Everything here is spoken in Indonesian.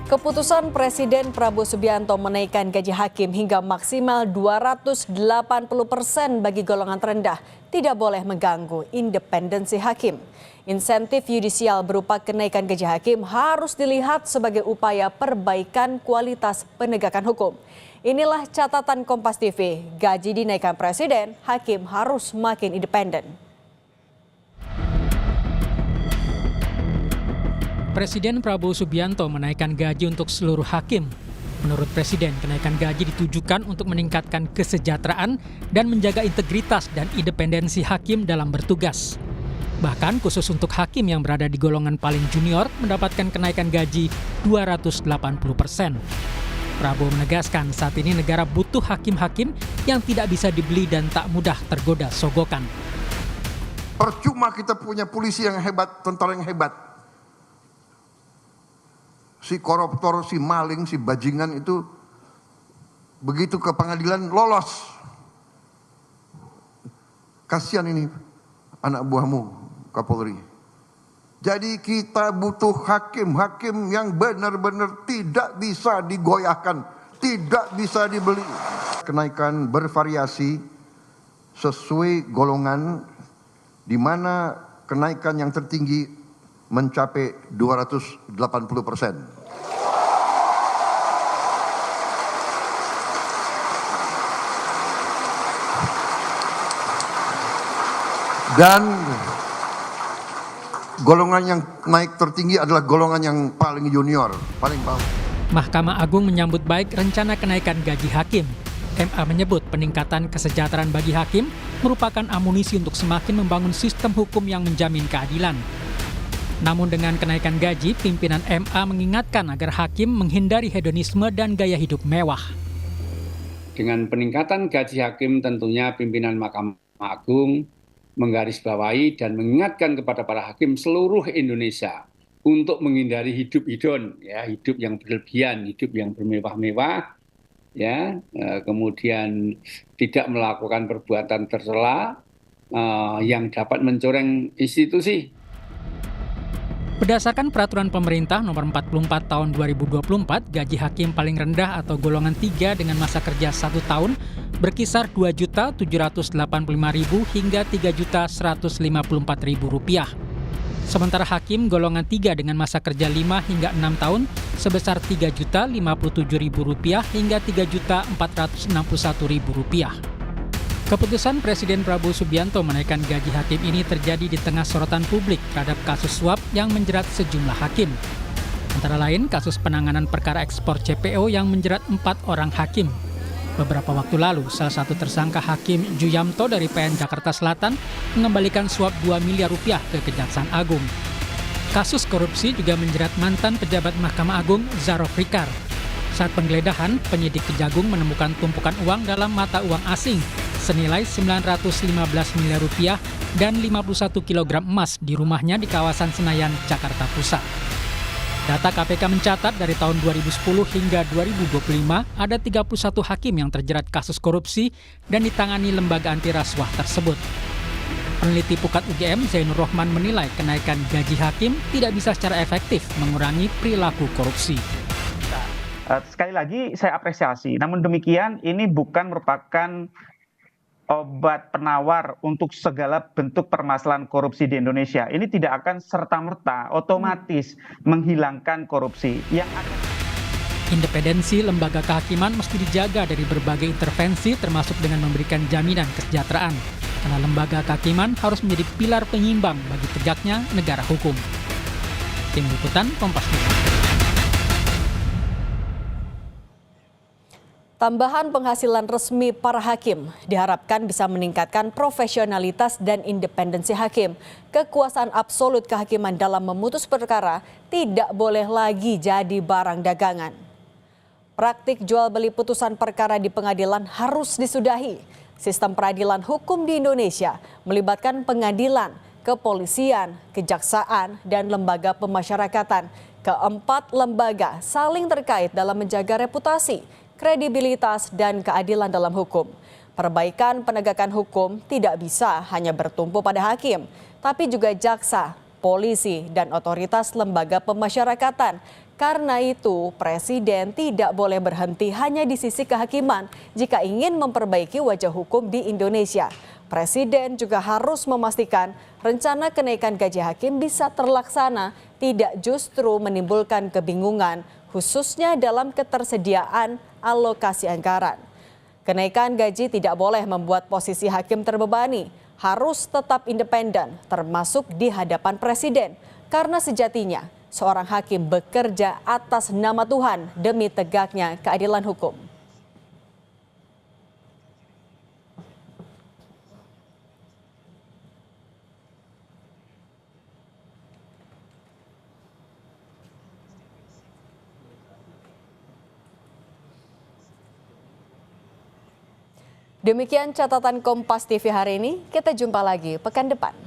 Keputusan Presiden Prabowo Subianto menaikkan gaji hakim hingga maksimal 280% bagi golongan terendah tidak boleh mengganggu independensi hakim. Insentif yudisial berupa kenaikan gaji hakim harus dilihat sebagai upaya perbaikan kualitas penegakan hukum. Inilah catatan Kompas TV, gaji dinaikkan Presiden, hakim harus makin independen. Presiden Prabowo Subianto menaikkan gaji untuk seluruh hakim. Menurut Presiden, kenaikan gaji ditujukan untuk meningkatkan kesejahteraan dan menjaga integritas dan independensi hakim dalam bertugas. Bahkan khusus untuk hakim yang berada di golongan paling junior mendapatkan kenaikan gaji 280%. Prabowo menegaskan saat ini negara butuh hakim-hakim yang tidak bisa dibeli dan tak mudah tergoda sogokan. Percuma kita punya polisi yang hebat, tentara yang hebat. Si koruptor, si maling, si bajingan itu begitu ke pengadilan lolos. Kasihan ini anak buahmu, Kapolri. Jadi kita butuh hakim-hakim yang benar-benar tidak bisa digoyahkan, tidak bisa dibeli. Kenaikan bervariasi sesuai golongan, di mana kenaikan yang tertinggi mencapai 280%. Dan golongan yang naik tertinggi adalah golongan yang paling junior, paling bawah. Mahkamah Agung menyambut baik rencana kenaikan gaji hakim. MA menyebut peningkatan kesejahteraan bagi hakim merupakan amunisi untuk semakin membangun sistem hukum yang menjamin keadilan. Namun dengan kenaikan gaji, pimpinan MA mengingatkan agar hakim menghindari hedonisme dan gaya hidup mewah. Dengan peningkatan gaji hakim tentunya pimpinan Mahkamah Agung menggarisbawahi dan mengingatkan kepada para hakim seluruh Indonesia untuk menghindari hidup hedon, ya, hidup yang berlebihan, hidup yang bermewah-mewah, ya, kemudian tidak melakukan perbuatan tercela yang dapat mencoreng institusi. Berdasarkan Peraturan Pemerintah Nomor 44 Tahun 2024, gaji hakim paling rendah atau golongan 3 dengan masa kerja 1 tahun berkisar Rp2.785.000 hingga Rp3.154.000. Sementara hakim golongan 3 dengan masa kerja 5 hingga 6 tahun sebesar Rp3.057.000 hingga Rp3.461.000. Keputusan Presiden Prabowo Subianto menaikkan gaji hakim ini terjadi di tengah sorotan publik terhadap kasus suap yang menjerat sejumlah hakim. Antara lain kasus penanganan perkara ekspor CPO yang menjerat 4 orang hakim. Beberapa waktu lalu, salah satu tersangka Hakim Juyamto dari PN Jakarta Selatan mengembalikan suap Rp2 miliar ke Kejaksaan Agung. Kasus korupsi juga menjerat mantan pejabat Mahkamah Agung Zarof Rikar. Saat penggeledahan, penyidik Kejagung menemukan tumpukan uang dalam mata uang asing senilai Rp915 miliar dan 51 kg emas di rumahnya di kawasan Senayan, Jakarta Pusat. Data KPK mencatat dari tahun 2010 hingga 2025 ada 31 hakim yang terjerat kasus korupsi dan ditangani lembaga anti rasuah tersebut. Peneliti Pukat UGM Zainur Rohman menilai kenaikan gaji hakim tidak bisa secara efektif mengurangi perilaku korupsi. Sekali lagi saya apresiasi, namun demikian ini bukan merupakan obat penawar untuk segala bentuk permasalahan korupsi di Indonesia. Ini tidak akan serta-merta otomatis menghilangkan korupsi. Independensi lembaga kehakiman mesti dijaga dari berbagai intervensi termasuk dengan memberikan jaminan kesejahteraan. Karena lembaga kehakiman harus menjadi pilar penyimbang bagi tegaknya negara hukum. Tim Liputan Kompas TV. Tambahan penghasilan resmi para hakim diharapkan bisa meningkatkan profesionalitas dan independensi hakim. Kekuasaan absolut kehakiman dalam memutus perkara tidak boleh lagi jadi barang dagangan. Praktik jual beli putusan perkara di pengadilan harus disudahi. Sistem peradilan hukum di Indonesia melibatkan pengadilan, kepolisian, kejaksaan, dan lembaga pemasyarakatan. Keempat lembaga saling terkait dalam menjaga reputasi, kredibilitas, dan keadilan dalam hukum. Perbaikan penegakan hukum tidak bisa hanya bertumpu pada hakim, tapi juga jaksa, polisi, dan otoritas lembaga pemasyarakatan. Karena itu, Presiden tidak boleh berhenti hanya di sisi kehakiman jika ingin memperbaiki wajah hukum di Indonesia. Presiden juga harus memastikan rencana kenaikan gaji hakim bisa terlaksana, tidak justru menimbulkan kebingungan, khususnya dalam ketersediaan alokasi anggaran. Kenaikan gaji tidak boleh membuat posisi hakim terbebani, harus tetap independen, termasuk di hadapan Presiden, karena sejatinya seorang hakim bekerja atas nama Tuhan demi tegaknya keadilan hukum. Demikian catatan Kompas TV hari ini, kita jumpa lagi pekan depan.